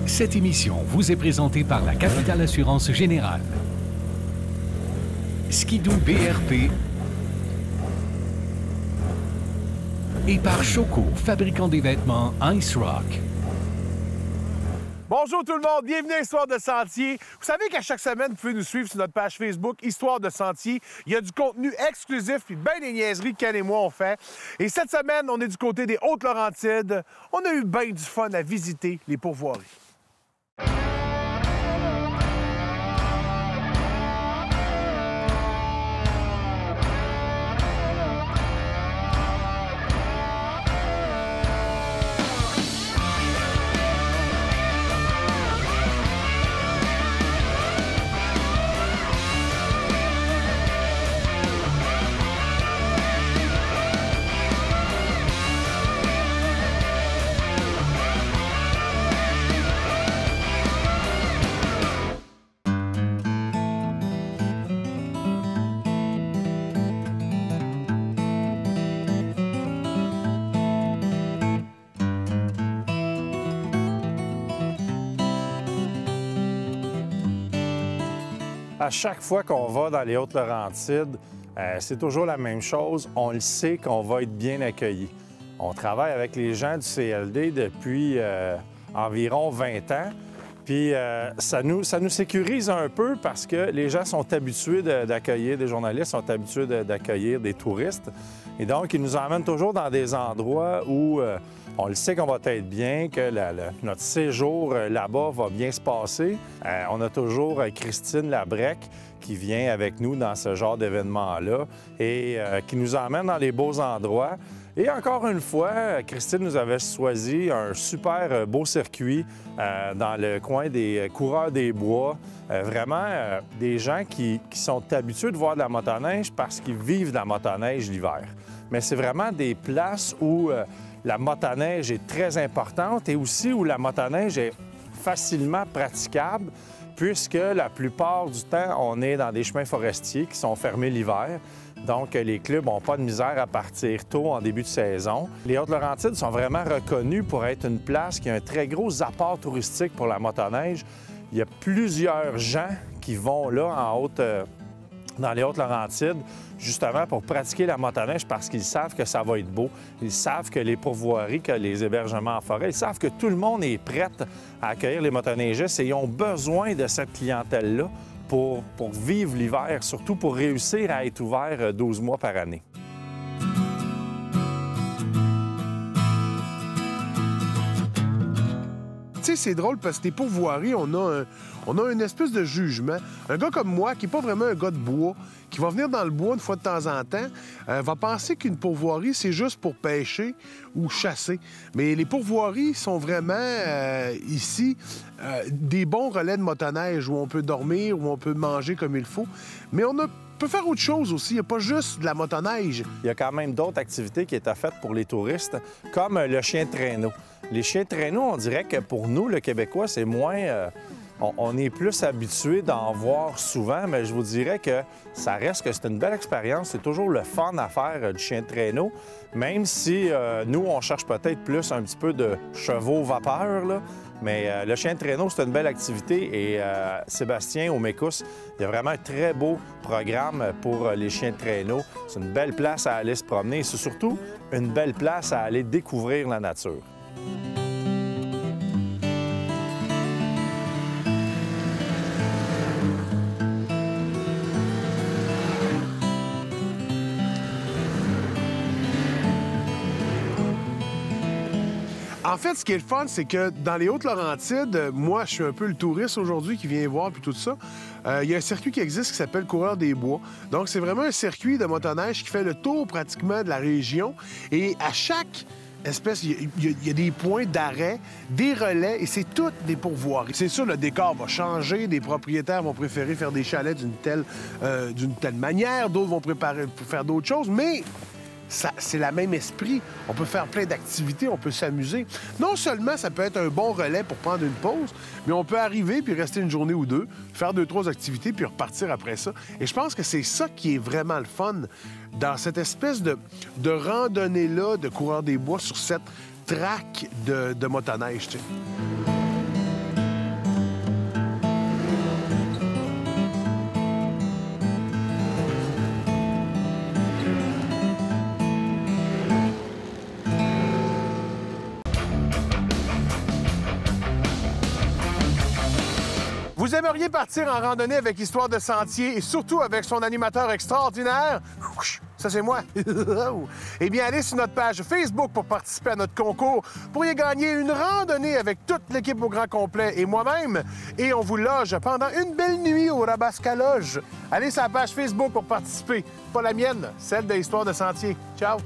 Cette émission vous est présentée par la Capitale Assurance Générale, Skidoo BRP et par Choco, fabricant des vêtements Ice Rock. Bonjour tout le monde, bienvenue à Histoire de Sentier. Vous savez qu'à chaque semaine, vous pouvez nous suivre sur notre page Facebook Histoire de Sentier. Il y a du contenu exclusif puis bien des niaiseries que Ken et moi on fait. Et cette semaine, on est du côté des Hautes-Laurentides. On a eu bien du fun à visiter les pourvoiries. À chaque fois qu'on va dans les Hautes-Laurentides, c'est toujours la même chose. On le sait qu'on va être bien accueillis. On travaille avec les gens du CLD depuis environ 20 ans. Puis ça nous sécurise un peu parce que les gens sont habitués d'accueillir des journalistes, sont habitués d'accueillir des touristes. Et donc, ils nous emmènent toujours dans des endroits où on le sait qu'on va être bien, que notre séjour là-bas va bien se passer. On a toujours Christine Labrec qui vient avec nous dans ce genre d'événement-là et qui nous emmène dans les beaux endroits. Et encore une fois, Christine nous avait choisi un super beau circuit dans le coin des Coureurs des Bois. Vraiment, des gens qui sont habitués de voir de la motoneige parce qu'ils vivent de la motoneige l'hiver. Mais c'est vraiment des places où la motoneige est très importante et aussi où la motoneige est facilement praticable puisque la plupart du temps, on est dans des chemins forestiers qui sont fermés l'hiver. Donc, les clubs n'ont pas de misère à partir tôt en début de saison. Les Hautes-Laurentides sont vraiment reconnus pour être une place qui a un très gros apport touristique pour la motoneige. Il y a plusieurs gens qui vont là dans les Hautes-Laurentides, justement pour pratiquer la motoneige parce qu'ils savent que ça va être beau. Ils savent que les pourvoiries, que les hébergements en forêt, ils savent que tout le monde est prêt à accueillir les motoneigistes et ils ont besoin de cette clientèle-là pour vivre l'hiver, surtout pour réussir à être ouvert 12 mois par année. Tu sais, c'est drôle parce que les pourvoiries, on a une espèce de jugement. Un gars comme moi, qui n'est pas vraiment un gars de bois, qui va venir dans le bois une fois de temps en temps, va penser qu'une pourvoirie, c'est juste pour pêcher ou chasser. Mais les pourvoiries sont vraiment, ici, des bons relais de motoneige où on peut dormir, où on peut manger comme il faut. Mais on peut faire autre chose aussi. Il n'y a pas juste de la motoneige. Il y a quand même d'autres activités qui étaient faites pour les touristes, comme le chien de traîneau. Les chiens de traîneau, on dirait que pour nous, le Québécois, c'est moins... On est plus habitué d'en voir souvent, mais je vous dirais que ça reste que c'est une belle expérience. C'est toujours le fun à faire du chien de traîneau, même si nous, on cherche peut-être plus un petit peu de chevaux vapeur, là. Mais le chien de traîneau, c'est une belle activité et Sébastien, au Mécousse, il y a vraiment un très beau programme pour les chiens de traîneau. C'est une belle place à aller se promener et c'est surtout une belle place à aller découvrir la nature. En fait, ce qui est le fun, c'est que dans les Hautes-Laurentides, moi, je suis un peu le touriste aujourd'hui qui vient voir puis tout ça. Il y a un circuit qui existe qui s'appelle Coureurs des Bois. Donc, c'est vraiment un circuit de motoneige qui fait le tour pratiquement de la région. Et à chaque espèce, il y a des points d'arrêt, des relais, et c'est toutes des pourvoiries. C'est sûr, le décor va changer. Des propriétaires vont préférer faire des chalets d'une telle manière. D'autres vont préparer pour faire d'autres choses, mais... c'est le même esprit. On peut faire plein d'activités, on peut s'amuser. Non seulement ça peut être un bon relais pour prendre une pause, mais on peut arriver puis rester une journée ou deux, faire 2-3 activités puis repartir après ça. Et je pense que c'est ça qui est vraiment le fun dans cette espèce de randonnée-là de Coureurs des Bois sur cette traque de motoneige, tu sais. Vous aimeriez partir en randonnée avec Histoire de Sentier et surtout avec son animateur extraordinaire? Ça, c'est moi. Eh bien, allez sur notre page Facebook pour participer à notre concours. Vous pourriez gagner une randonnée avec toute l'équipe au grand complet et moi-même. Et on vous loge pendant une belle nuit au Rabasca Lodge. Allez sur la page Facebook pour participer. Pas la mienne, celle de Histoire de Sentier. Ciao!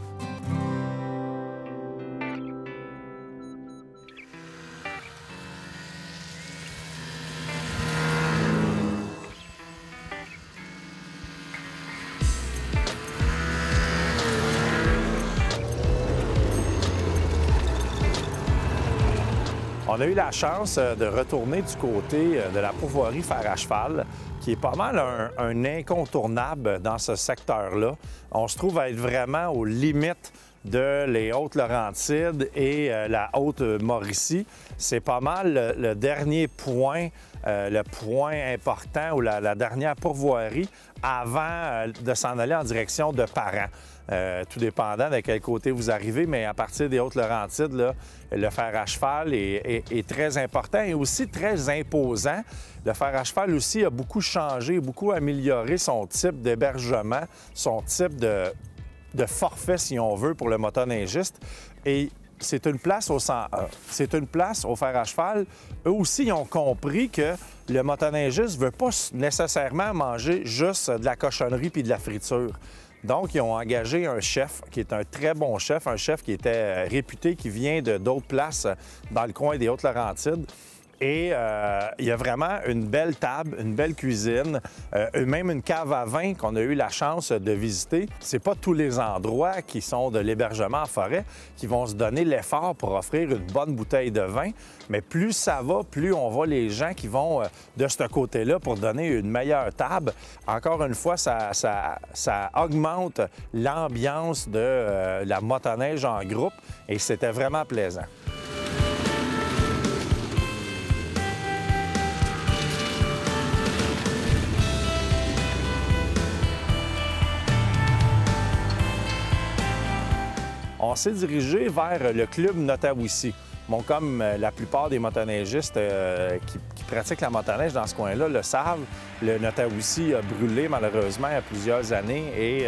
On a eu la chance de retourner du côté de la pourvoirie Fer à cheval, qui est pas mal un incontournable dans ce secteur-là. On se trouve à être vraiment aux limites de les Hautes-Laurentides et la Haute-Mauricie. C'est pas mal le dernier point, le point important ou la dernière pourvoirie avant de s'en aller en direction de Parent. Tout dépendant de quel côté vous arrivez, mais à partir des Hautes-Laurentides, là, le fer à cheval est très important et aussi très imposant. Le fer à cheval aussi a beaucoup changé, beaucoup amélioré son type d'hébergement, son type de forfait, si on veut, pour le motoneigiste. Et c'est une place au fer à cheval. Eux aussi, ils ont compris que le motoneigiste ne veut pas nécessairement manger juste de la cochonnerie puis de la friture. Donc, ils ont engagé un chef qui est un très bon chef, un chef qui était réputé, qui vient d'autres places dans le coin des Hautes-Laurentides. Et il y a vraiment une belle table, une belle cuisine, même une cave à vin qu'on a eu la chance de visiter. C'est pas tous les endroits qui sont de l'hébergement en forêt qui vont se donner l'effort pour offrir une bonne bouteille de vin. Mais plus ça va, plus on voit les gens qui vont de ce côté-là pour donner une meilleure table. Encore une fois, ça augmente l'ambiance de la motoneige en groupe et c'était vraiment plaisant. On s'est dirigé vers le club Nottawissi. Bon, comme la plupart des motoneigistes qui pratiquent la motoneige dans ce coin-là le savent, le Nottawissi a brûlé malheureusement il y a plusieurs années et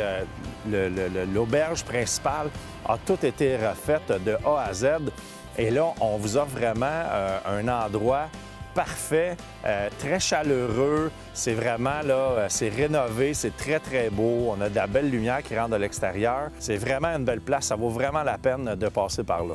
l'auberge principale a tout été refaite de A à Z. Et là, on vous offre vraiment un endroit parfait, très chaleureux. C'est vraiment, là, c'est rénové, c'est très, très beau. On a de la belle lumière qui rentre de l'extérieur. C'est vraiment une belle place. Ça vaut vraiment la peine de passer par là.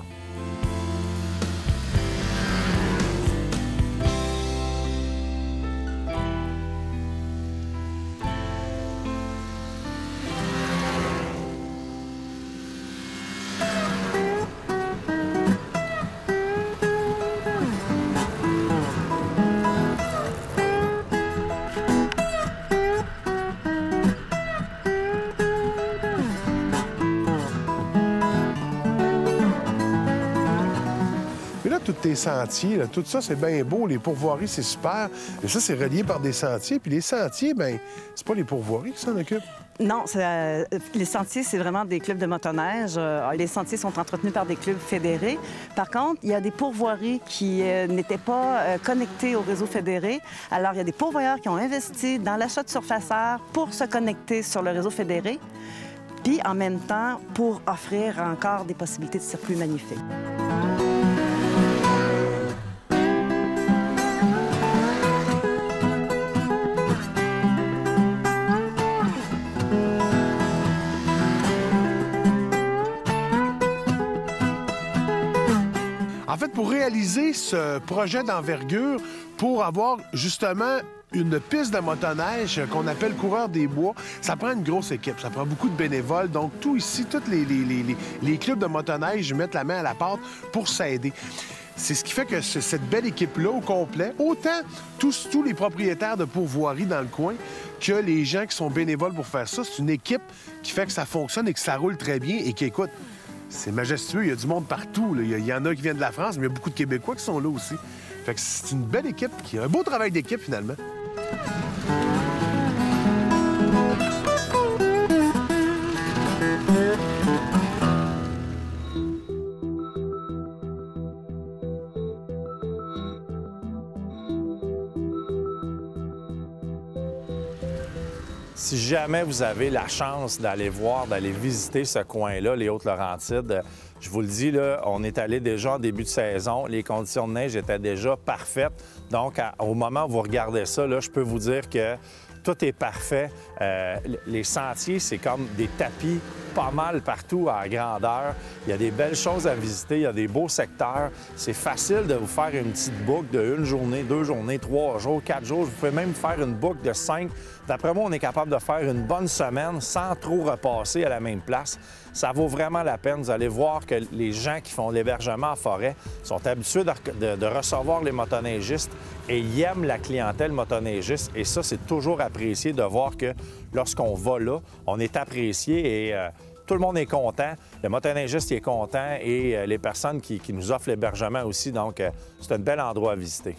Tous tes sentiers, là, tout ça, c'est bien beau. Les pourvoiries, c'est super. Mais ça, c'est relié par des sentiers. Puis les sentiers, bien, c'est pas les pourvoiries qui s'en occupent. Non, les sentiers, c'est vraiment des clubs de motoneige. Les sentiers sont entretenus par des clubs fédérés. Par contre, il y a des pourvoiries qui n'étaient pas connectées au réseau fédéré. Alors, il y a des pourvoyeurs qui ont investi dans l'achat de surfaceurs pour se connecter sur le réseau fédéré, puis en même temps pour offrir encore des possibilités de circuits magnifiques. En fait, pour réaliser ce projet d'envergure, pour avoir justement une piste de motoneige qu'on appelle Coureurs des Bois, ça prend une grosse équipe, ça prend beaucoup de bénévoles. Donc, tout ici, tous les clubs de motoneige mettent la main à la pâte pour s'aider. C'est ce qui fait que cette belle équipe-là, au complet, autant tous les propriétaires de pourvoiries dans le coin que les gens qui sont bénévoles pour faire ça, c'est une équipe qui fait que ça fonctionne et que ça roule très bien et qui, écoute, c'est majestueux, il y a du monde partout. Là. Il y en a qui viennent de la France, mais il y a beaucoup de Québécois qui sont là aussi. Fait que c'est une belle équipe, qui a un beau travail d'équipe, finalement. Si jamais vous avez la chance d'aller voir, d'aller visiter ce coin-là, les Hautes-Laurentides, je vous le dis, là, on est allé déjà en début de saison. Les conditions de neige étaient déjà parfaites. Donc, au moment où vous regardez ça, là, je peux vous dire que tout est parfait. Les sentiers, c'est comme des tapis pas mal partout à grandeur. Il y a des belles choses à visiter, il y a des beaux secteurs. C'est facile de vous faire une petite boucle de 1 journée, 2 journées, 3 jours, 4 jours. Vous pouvez même faire une boucle de 5. D'après moi, on est capable de faire une bonne semaine sans trop repasser à la même place. Ça vaut vraiment la peine. Vous allez voir que les gens qui font l'hébergement en forêt sont habitués de recevoir les motoneigistes et ils aiment la clientèle motoneigiste. Et ça, c'est toujours apprécié de voir que lorsqu'on va là, on est apprécié et tout le monde est content. Le motoneigiste est content et les personnes qui nous offrent l'hébergement aussi. Donc, c'est un bel endroit à visiter.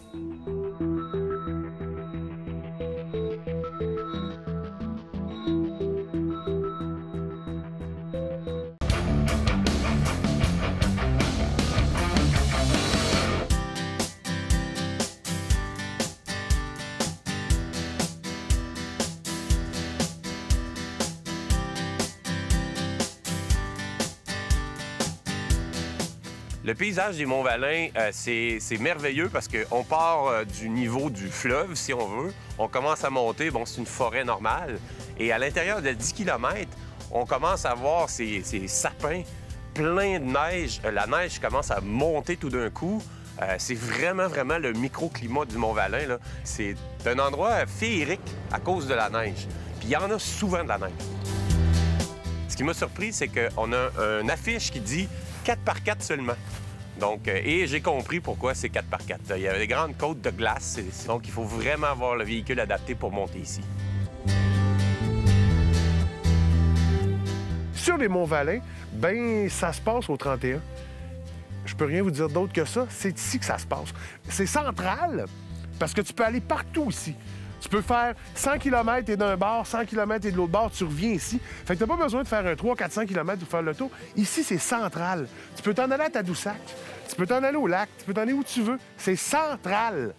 Le paysage des Monts-Valin, c'est merveilleux parce qu'on part du niveau du fleuve, si on veut. On commence à monter, bon, c'est une forêt normale. Et à l'intérieur de 10 km, on commence à voir ces sapins pleins de neige. La neige commence à monter tout d'un coup. C'est vraiment le microclimat du Mont-Valin, là. C'est un endroit féerique à cause de la neige. Puis il y en a souvent de la neige. Ce qui m'a surpris, c'est qu'on a une affiche qui dit 4x4 seulement. Donc, et j'ai compris pourquoi c'est 4x4. Il y a des grandes côtes de glace, donc il faut vraiment avoir le véhicule adapté pour monter ici. Sur les Monts-Valin, ben ça se passe au 31. Je peux rien vous dire d'autre que ça. C'est ici que ça se passe. C'est central, parce que tu peux aller partout ici. Tu peux faire 100 km et d'un bord, 100 km et de l'autre bord, tu reviens ici. Fait que t'as pas besoin de faire un 300-400 km pour faire le tour. Ici, c'est central. Tu peux t'en aller à Tadoussac, tu peux t'en aller au lac, tu peux t'en aller où tu veux. C'est central.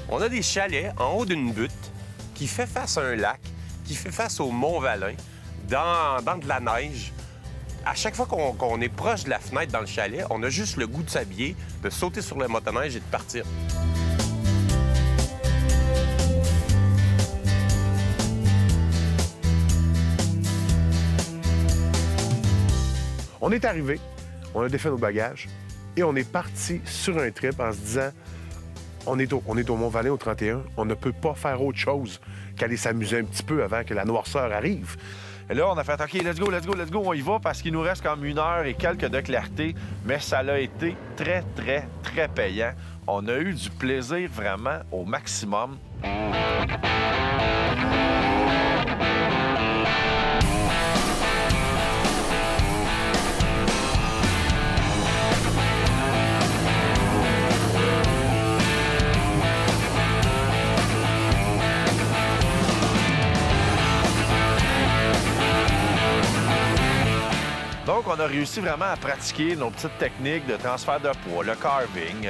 On a des chalets en haut d'une butte qui fait face à un lac, qui fait face au Mont-Valin, dans de la neige. À chaque fois qu'on est proche de la fenêtre dans le chalet, on a juste le goût de s'habiller, de sauter sur le motoneige et de partir. On est arrivé, on a défait nos bagages et on est parti sur un trip en se disant on est au Mont-Valin au 31, on ne peut pas faire autre chose qu'aller s'amuser un petit peu avant que la noirceur arrive. Et là, on a fait « OK, let's go, on y va » parce qu'il nous reste comme 1 heure et quelques de clarté, mais ça a été très payant. On a eu du plaisir vraiment au maximum. Donc, on a réussi vraiment à pratiquer nos petites techniques de transfert de poids, le carving.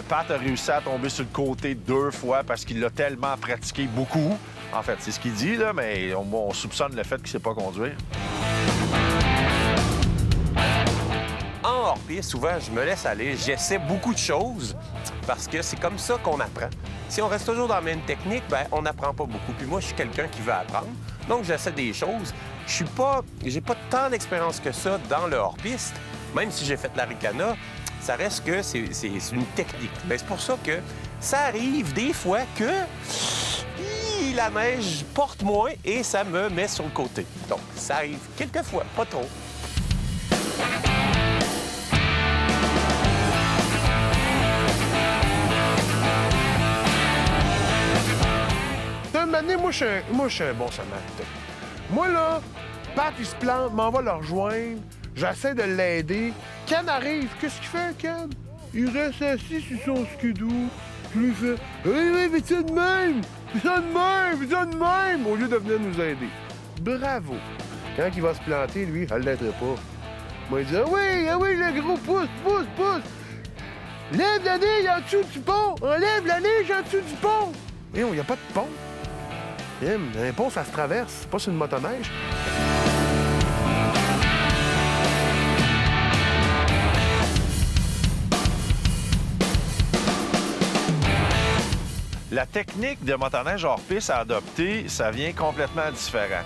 Pat a réussi à tomber sur le côté 2 fois parce qu'il l'a tellement pratiqué beaucoup. En fait, c'est ce qu'il dit, là, mais on soupçonne le fait qu'il ne sait pas conduire. En hors-piste, souvent, je me laisse aller. J'essaie beaucoup de choses parce que c'est comme ça qu'on apprend. Si on reste toujours dans la même technique, bien, on n'apprend pas beaucoup. Puis moi, je suis quelqu'un qui veut apprendre. Donc, j'essaie des choses. J'ai pas tant d'expérience que ça dans le hors-piste. Même si j'ai fait la Ricana, ça reste que c'est une technique. Bien, c'est pour ça que ça arrive des fois que la neige porte moins et ça me met sur le côté. Donc, ça arrive quelques fois, pas trop. D'un moment donné, moi, je suis un bon samaritain. Moi, là, Pat, il se plante, m'en va le rejoindre. J'essaie de l'aider. Ken arrive. Qu'est-ce qu'il fait, Ken? Il reste assis sur son skidoo. Je lui fais « Oui, fais ça de même! Fais ça de même! Fais ça de même! » au lieu de venir nous aider. Bravo! Quand il va se planter, lui, elle ne l'aidera pas. Moi, il dit ah oui, le gros pouce. Lève la neige en dessous du pont. Enlève la neige en dessous du pont. Mais il n'y a pas de pont. Un pont, ça se traverse, c'est pas sur une motoneige. La technique de motoneige hors-piste à adopter, ça vient complètement différent.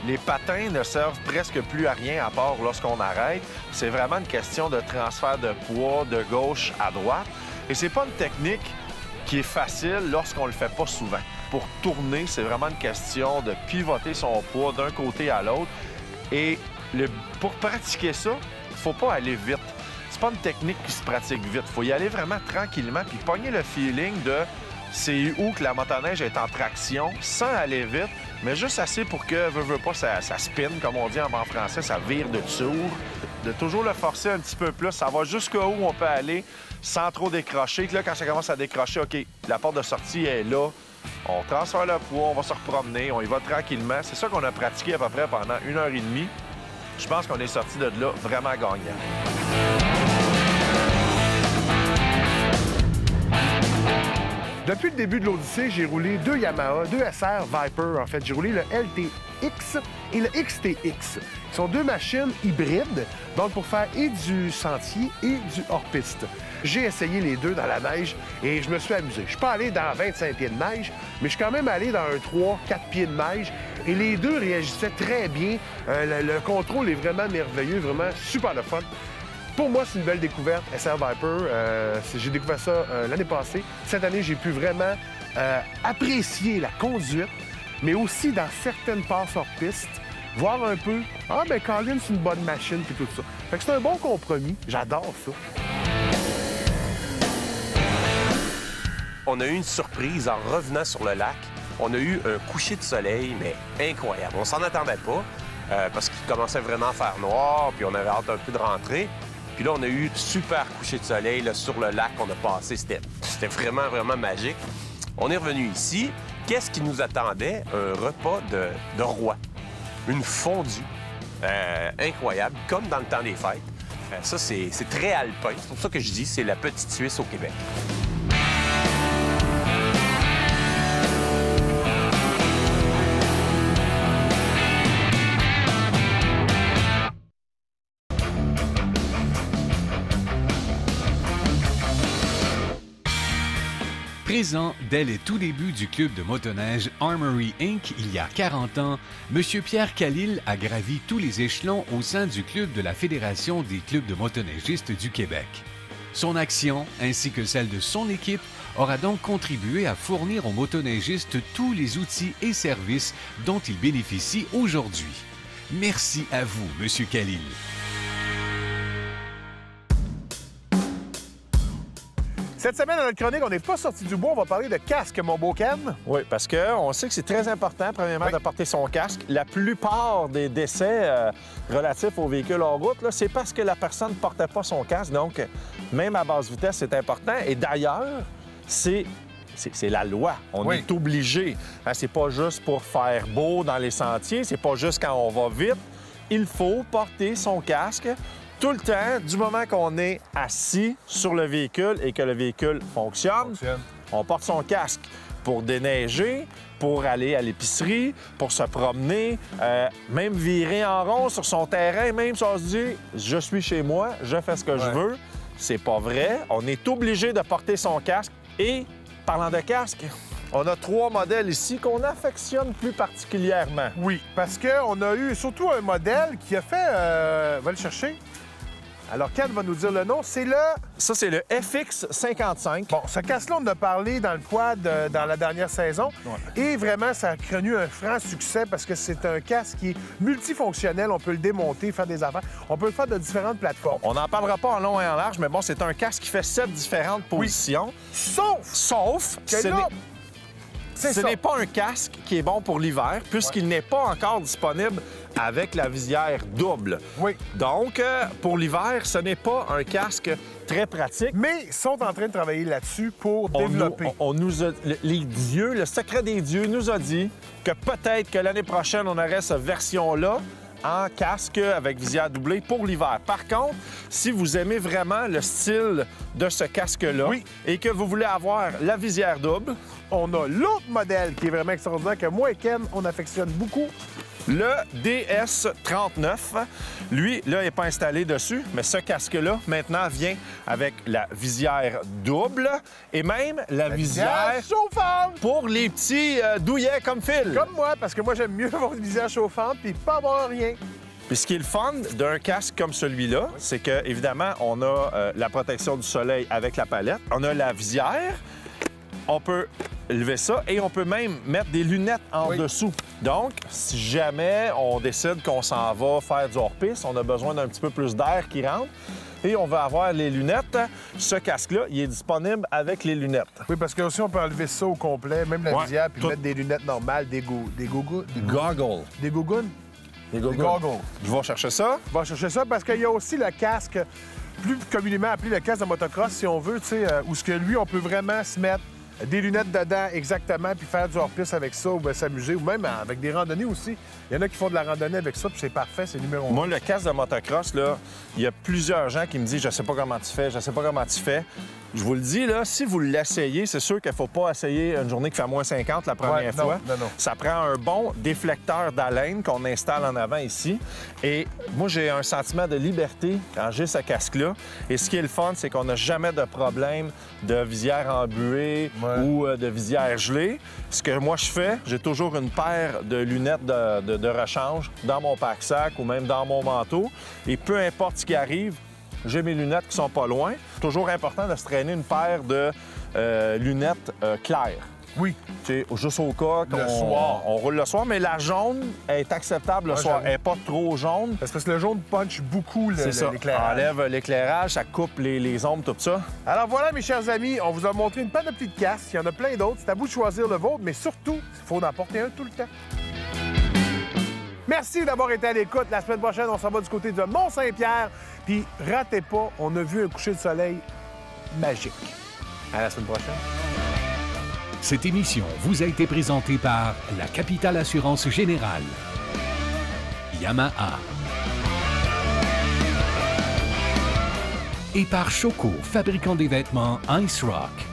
Les patins ne servent presque plus à rien à part lorsqu'on arrête. C'est vraiment une question de transfert de poids de gauche à droite. Et c'est pas une technique qui est facile lorsqu'on le fait pas souvent. Pour tourner, c'est vraiment une question de pivoter son poids d'un côté à l'autre. Et pour pratiquer ça, il faut pas aller vite. C'est pas une technique qui se pratique vite. Il faut y aller vraiment tranquillement puis pogner le feeling de c'est où que la motoneige est en traction sans aller vite, mais juste assez pour que, veut pas, ça spin, comme on dit en français, ça vire de tour. De toujours le forcer un petit peu plus, ça va jusqu'où on peut aller sans trop décrocher. Là, quand ça commence à décrocher, OK, la porte de sortie est là, on transfère le poids, on va se repromener, on y va tranquillement. C'est ça qu'on a pratiqué à peu près pendant 1h30. Je pense qu'on est sorti de là vraiment gagnant. Depuis le début de l'Odyssée, j'ai roulé 2 Yamaha, 2 SR Viper. En fait, j'ai roulé le LTX et le XTX. Ce sont 2 machines hybrides, donc pour faire et du sentier et du hors-piste. J'ai essayé les 2 dans la neige et je me suis amusé. Je suis pas allé dans 25 pieds de neige, mais je suis quand même allé dans un 3-4 pieds de neige. Et les 2 réagissaient très bien. Le contrôle est vraiment merveilleux, vraiment super le fun. Pour moi, c'est une belle découverte, SR Viper. J'ai découvert ça l'année passée. Cette année, j'ai pu vraiment apprécier la conduite, mais aussi dans certaines passes hors piste, voir un peu, ah ben Colin, c'est une bonne machine, puis tout ça. Fait que c'est un bon compromis. J'adore ça. On a eu une surprise en revenant sur le lac. On a eu un coucher de soleil, mais incroyable. On s'en attendait pas, parce qu'il commençait vraiment à faire noir, puis on avait hâte un peu de rentrer. Puis là, on a eu super coucher de soleil là, sur le lac qu'on a passé. C'était vraiment, vraiment magique. On est revenu ici. Qu'est-ce qui nous attendait? Un repas de roi. Une fondue incroyable, comme dans le temps des fêtes. Ça, c'est très alpin. C'est pour ça que je dis c'est la petite Suisse au Québec. Présent dès les tout débuts du club de motoneige Armory Inc. il y a 40 ans, M. Pierre Khalil a gravi tous les échelons au sein du club de la Fédération des clubs de motoneigistes du Québec. Son action, ainsi que celle de son équipe, aura donc contribué à fournir aux motoneigistes tous les outils et services dont ils bénéficient aujourd'hui. Merci à vous, M. Khalil. Cette semaine, dans notre chronique, on n'est pas sorti du bois. On va parler de casque, mon beau Ken. Oui, parce qu'on sait que c'est très important, premièrement, de porter son casque. La plupart des décès relatifs aux véhicules en route, c'est parce que la personne ne portait pas son casque. Donc, même à basse vitesse, c'est important. Et d'ailleurs, c'est la loi. On est obligé. Hein, c'est pas juste pour faire beau dans les sentiers, c'est pas juste quand on va vite. Il faut porter son casque tout le temps, du moment qu'on est assis sur le véhicule et que le véhicule fonctionne. On porte son casque pour déneiger, pour aller à l'épicerie, pour se promener, même virer en rond sur son terrain, même si on se dit « je suis chez moi, je fais ce que je veux ». C'est pas vrai. On est obligé de porter son casque. Et, parlant de casque, on a 3 modèles ici qu'on affectionne plus particulièrement. Oui, parce qu'on a eu surtout un modèle qui a fait... va le chercher. Alors, Ken va nous dire le nom. C'est le... Ça, c'est le FX55. Bon, ce casque-là, on en a parlé dans le quad dans la dernière saison. Ouais. Et vraiment, ça a connu un franc succès parce que c'est un casque qui est multifonctionnel. On peut le démonter, faire des affaires. On peut le faire de différentes plateformes. On n'en parlera pas en long et en large, mais bon, c'est un casque qui fait 7 différentes positions. Sauf que ce n'est pas un casque qui est bon pour l'hiver, puisqu'il n'est pas encore disponible avec la visière double. Oui. Donc, pour l'hiver, ce n'est pas un casque très pratique. Mais ils sont en train de travailler là-dessus pour développer. On nous a, les dieux, le secret des dieux nous a dit que peut-être que l'année prochaine, on aurait cette version-là en casque avec visière doublée pour l'hiver. Par contre, si vous aimez vraiment le style de ce casque-là et que vous voulez avoir la visière double, on a l'autre modèle qui est vraiment extraordinaire, que moi et Ken, on affectionne beaucoup. Le DS39. Lui, là, il n'est pas installé dessus, mais ce casque-là, maintenant, vient avec la visière double et même la visière chauffante pour les petits douillets comme Phil. Comme moi, parce que moi, j'aime mieux avoir une visière chauffante puis pas avoir rien. Puis ce qui est le fun d'un casque comme celui-là, c'est que évidemment, on a la protection du soleil avec la palette, on a la visière, on peut lever ça et on peut même mettre des lunettes en dessous. Donc, si jamais on décide qu'on s'en va faire du hors-piste, on a besoin d'un petit peu plus d'air qui rentre et on va avoir les lunettes. Ce casque-là, il est disponible avec les lunettes. Oui, parce que aussi on peut enlever ça au complet, même la visière, puis mettre des lunettes normales, des goggles. Des goggles. Des goggles? Des goggles. Je vais chercher ça. Je vais chercher ça parce qu'il y a aussi le casque, plus communément appelé le casque de motocross, si on veut, tu sais, où ce que lui, on peut vraiment se mettre des lunettes dedans, exactement, puis faire du hors-piste avec ça, ou bien s'amuser, ou même avec des randonnées aussi. Il y en a qui font de la randonnée avec ça, puis c'est parfait, c'est numéro 1. Moi, le casque de motocross, là, il y a plusieurs gens qui me disent « Je sais pas comment tu fais, je sais pas comment tu fais ». Je vous le dis, là, si vous l'essayez, c'est sûr qu'il ne faut pas essayer une journée qui fait moins 50 la première fois. Non. Ça prend un bon déflecteur d'haleine qu'on installe en avant ici. Et moi, j'ai un sentiment de liberté quand j'ai ce casque-là. Et ce qui est le fun, c'est qu'on n'a jamais de problème de visière embuée ou de visière gelée. Ce que moi, je fais, j'ai toujours une paire de lunettes de rechange dans mon pack-sac ou même dans mon manteau. Et peu importe ce qui arrive, j'ai mes lunettes qui sont pas loin. Toujours important de se traîner une paire de lunettes claires. Oui. C'est juste au cas qu'on roule le soir, mais la jaune est acceptable le soir. Elle n'est pas trop jaune. Parce que le jaune punch beaucoup l'éclairage. Enlève l'éclairage, ça coupe les ombres, tout ça. Alors voilà, mes chers amis, on vous a montré une panoplie de casques. Il y en a plein d'autres. C'est à vous de choisir le vôtre, mais surtout, il faut en porter un tout le temps. Merci d'avoir été à l'écoute. La semaine prochaine, on s'en va du côté de Mont-Saint-Pierre. Puis ratez pas, on a vu un coucher de soleil magique. À la semaine prochaine. Cette émission vous a été présentée par la Capitale Assurance Générale, Yamaha et par Choco, fabricant des vêtements Ice Rock.